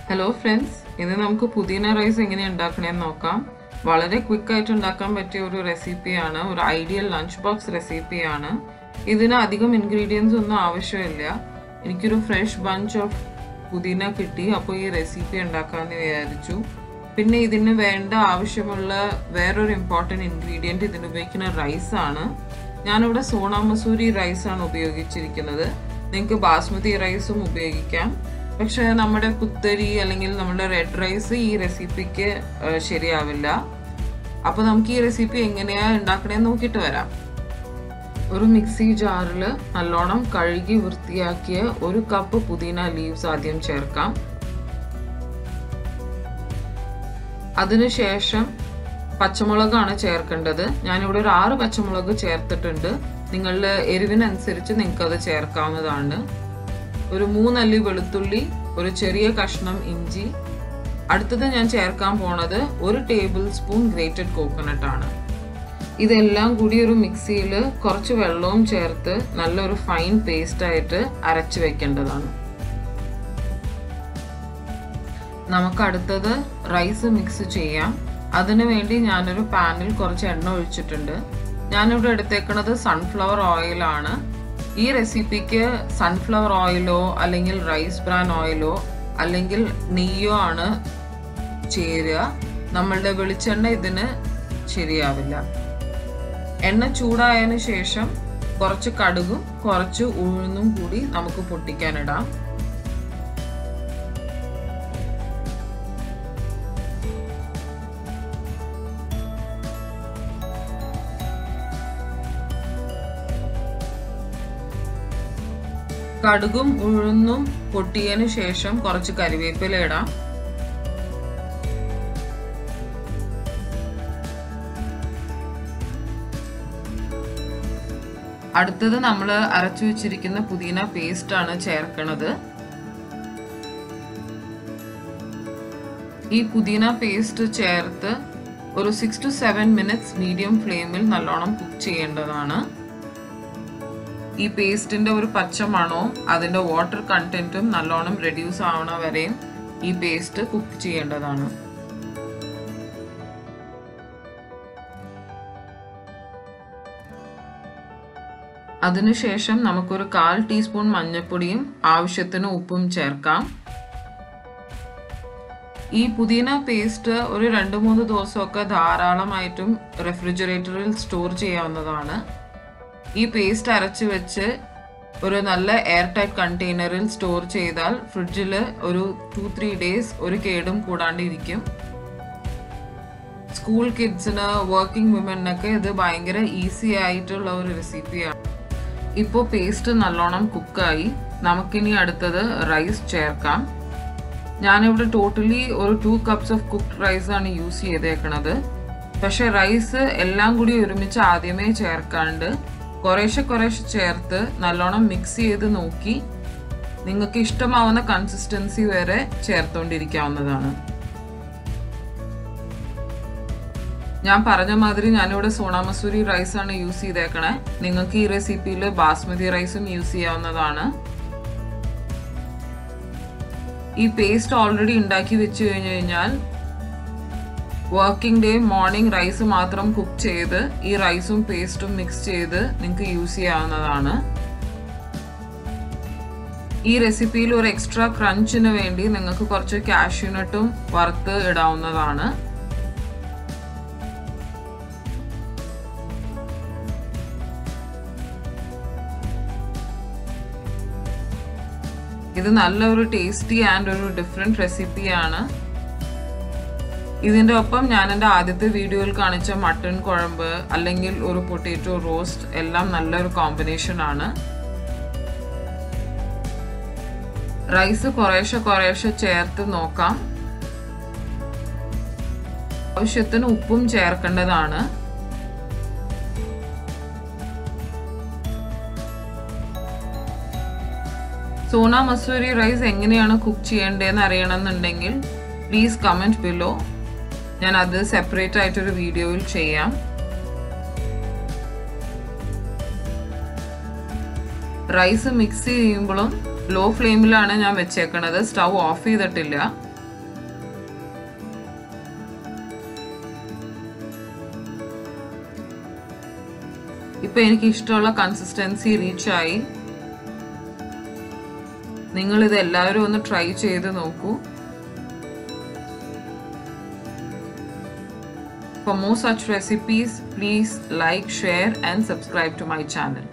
Hello friends, ഇന്ന് നമുക്ക് പുതിന റൈസ് എങ്ങനെ ഉണ്ടാക്കണമെന്ന് നോക്കാം. വളരെ ക്വിക്ക് ആയിട്ട് ഉണ്ടാക്കാൻ പറ്റിയ ഒരു റെസിപ്പിയാണ്, ഒരു ഐഡിയൽ ലഞ്ച് ബോക്സ് റെസിപ്പിയാണ്. ഇതിന് അധികം ഇൻഗ്രീഡിയൻസ് ഒന്നും ആവശ്യമില്ല. എനിക്കൊരു ഫ്രഷ് ബഞ്ച് ഓഫ് പുതിന കിട്ടി, അപ്പോൾ ഈ റെസിപ്പി ഉണ്ടാക്കാമെന്ന് വിചാരിച്ചു. പിന്നെ ഇതിന് വേണ്ട ആവശ്യമുള്ള വേറൊരു ഇമ്പോർട്ടൻറ്റ് ഇൻഗ്രീഡിയൻറ്റ് ഇതിന് ഉപയോഗിക്കുന്ന റൈസാണ്. ഞാനിവിടെ സോണ മസൂരി റൈസാണ് ഉപയോഗിച്ചിരിക്കുന്നത്. നിങ്ങൾക്ക് ബാസ്മതി റൈസും ഉപയോഗിക്കാം. പക്ഷേ നമ്മുടെ കുത്തരി അല്ലെങ്കിൽ നമ്മുടെ റെഡ് റൈസ് ഈ റെസിപ്പിക്ക് ശരിയാവില്ല. അപ്പോൾ നമുക്ക് ഈ റെസിപ്പി എങ്ങനെയാണ് ഉണ്ടാക്കണമെന്ന് നോക്കിയിട്ട് വരാം. ഒരു മിക്സി ജാറിൽ നല്ലോണം കഴുകി വൃത്തിയാക്കിയ 1 കപ്പ് പുതിന ലീവ്സ് ആദ്യം ചേർക്കാം. അതിനുശേഷം പച്ചമുളകാണ് ചേർക്കേണ്ടത്. ഞാനിവിടെ ഒരു 6 പച്ചമുളക് ചേർത്തിട്ടുണ്ട്. നിങ്ങളുടെ എരിവിനനുസരിച്ച് നിങ്ങൾക്കത് ചേർക്കാവുന്നതാണ്. ഒരു 3 അല്ലി വെളുത്തുള്ളി, ഒരു ചെറിയ കഷ്ണം ഇഞ്ചി. അടുത്തത് ഞാൻ ചേർക്കാൻ പോണത് 1 ടേബിൾ സ്പൂൺ ഗ്രേറ്റഡ് കോക്കനട്ട് ആണ്. ഇതെല്ലാം കൂടി ഒരു മിക്സിയിൽ കുറച്ച് വെള്ളവും ചേർത്ത് നല്ലൊരു ഫൈൻ പേസ്റ്റ് ആയിട്ട് അരച്ച് വെക്കേണ്ടതാണ്. നമുക്ക് അടുത്തത് റൈസ് മിക്സ് ചെയ്യാം. അതിനു വേണ്ടി ഞാനൊരു പാനിൽ കുറച്ച് എണ്ണ ഒഴിച്ചിട്ടുണ്ട്. ഞാനിവിടെ എടുത്തേക്കുന്നത് സൺഫ്ലവർ ഓയിലാണ്. ഈ റെസിപ്പിക്ക് സൺഫ്ലവർ ഓയിലോ അല്ലെങ്കിൽ റൈസ് ബ്രാൻ ഓയിലോ അല്ലെങ്കിൽ നെയ്യോ ആണ് ചേരുക. നമ്മളുടെ വെളിച്ചെണ്ണ ഇതിന് ശരിയാവില്ല. എണ്ണ ചൂടായതിനു ശേഷം കുറച്ച് കടുകും കുറച്ച് ഉഴുന്നും കൂടി നമുക്ക് പൊട്ടിക്കാനിടാം. കടുകും ഉഴുന്നും പൊട്ടിയതിനു ശേഷം കുറച്ച് കരിവേപ്പില ഇടാം. അടുത്തത് നമ്മൾ അരച്ചു വെച്ചിരിക്കുന്ന പുതിന പേസ്റ്റ് ആണ് ചേർക്കുന്നത്. ഈ പുതിന പേസ്റ്റ് ചേർത്ത് ഒരു 6 to 7 മിനിറ്റ്സ് മീഡിയം ഫ്ലെയിമിൽ നല്ലോണം കുക്ക് ചെയ്യേണ്ടതാണ്. ഈ പേസ്റ്റിന്റെ ഒരു പച്ച മണവും അതിന്റെ വാട്ടർ കണ്ടന്റും നല്ലോണം റെഡ്യൂസ് ആവണ വരെയും ഈ പേസ്റ്റ് കുക്ക് ചെയ്യേണ്ടതാണ്. അതിനുശേഷം നമുക്കൊരു 1/4 ടീസ്പൂൺ മഞ്ഞൾപ്പൊടിയും ആവശ്യത്തിന് ഉപ്പും ചേർക്കാം. ഈ പുതിന പേസ്റ്റ് ഒരു 2-3 ദിവസമൊക്കെ ധാരാളമായിട്ടും റെഫ്രിജറേറ്ററിൽ സ്റ്റോർ ചെയ്യാവുന്നതാണ്. ഈ പേസ്റ്റ് അരച്ച് വെച്ച് ഒരു നല്ല എയർ ടൈറ്റ് കണ്ടെയ്നറിൽ സ്റ്റോർ ചെയ്താൽ ഫ്രിഡ്ജിൽ ഒരു 2-3 ഡേയ്സ് ഒരു കേടും കൂടാണ്ട് ഇരിക്കും. സ്കൂൾ കിഡ്സിന്, വർക്കിംഗ് വിമനൊക്കെ ഇത് ഭയങ്കര ഈസി ആയിട്ടുള്ള ഒരു റെസിപ്പിയാണ്. ഇപ്പോൾ പേസ്റ്റ് നല്ലോണം കുക്കായി. നമുക്കിനി അടുത്തത് റൈസ് ചേർക്കാം. ഞാനിവിടെ ടോട്ടലി ഒരു 2 കപ്സ് ഓഫ് കുക്ക്ഡ് റൈസാണ് യൂസ് ചെയ്തേക്കണത്. പക്ഷെ റൈസ് എല്ലാം കൂടി ഒരുമിച്ച് ആദ്യമേ ചേർക്കാണ്ട് കുറേശ്ശെ ചേർത്ത് നല്ലോണം മിക്സ് ചെയ്ത് നോക്കി നിങ്ങൾക്ക് ഇഷ്ടമാവുന്ന കൺസിസ്റ്റൻസി വരെ ചേർത്തുകൊണ്ടിരിക്കാവുന്നതാണ്. ഞാൻ പറഞ്ഞ മാതിരി ഞാനിവിടെ സോണ മസൂരി റൈസാണ് യൂസ് ചെയ്തേക്കണേ. നിങ്ങൾക്ക് ഈ റെസിപ്പിയിൽ ബാസ്മതി റൈസും യൂസ് ചെയ്യാവുന്നതാണ്. ഈ പേസ്റ്റ് ഓൾറെഡി ഉണ്ടാക്കി വെച്ച് കഴിഞ്ഞാൽ വർക്കിംഗ് ഡേ മോർണിംഗ് റൈസ് മാത്രം കുക്ക് ചെയ്ത് ഈ റൈസും പേസ്റ്റും മിക്സ് ചെയ്ത് നിങ്ങൾക്ക് യൂസ് ചെയ്യാവുന്നതാണ്. ഈ റെസിപ്പിയിൽ ഒരു എക്സ്ട്രാ ക്രഞ്ചിന് വേണ്ടി നിങ്ങൾക്ക് കുറച്ച് കാഷ്യൂനട്ടും വറുത്ത് ഇടാവുന്നതാണ്. ഇത് നല്ലൊരു ടേസ്റ്റി ആൻഡ് ഒരു ഡിഫറെന്റ് റെസിപ്പിയാണ്. ഇതിൻ്റെ ഒപ്പം ഞാൻ എൻ്റെ ആദ്യത്തെ വീഡിയോയിൽ കാണിച്ച മട്ടൺ കുഴമ്പ് അല്ലെങ്കിൽ ഒരു പൊട്ടാറ്റോ റോസ്റ്റ് എല്ലാം നല്ലൊരു കോമ്പിനേഷൻ ആണ്. റൈസ് കുറേശ്ശെ ചേർത്ത് നോക്കാം. ആവശ്യത്തിന് ഉപ്പും ചേർക്കേണ്ടതാണ്. സോണ മസൂരി റൈസ് എങ്ങനെയാണ് കുക്ക് ചെയ്യേണ്ടതെന്ന് അറിയണമെന്നുണ്ടെങ്കിൽ പ്ലീസ് കമൻറ്റ് ബിലോ. ഞാൻ അത് സെപ്പറേറ്റ് ആയിട്ടൊരു വീഡിയോയിൽ ചെയ്യാം. റൈസ് മിക്സ് ചെയ്യുമ്പോഴും ലോ ഫ്ലെയിമിലാണ് ഞാൻ വെച്ചേക്കുന്നത്, സ്റ്റൗ ഓഫ് ചെയ്തിട്ടില്ല. ഇപ്പം എനിക്ക് ഇഷ്ടമുള്ള കൺസിസ്റ്റൻസി റീച്ചായി. നിങ്ങളിത് എല്ലാവരും ഒന്ന് ട്രൈ ചെയ്ത് നോക്കൂ. For more such recipes, please like, share and subscribe to my channel.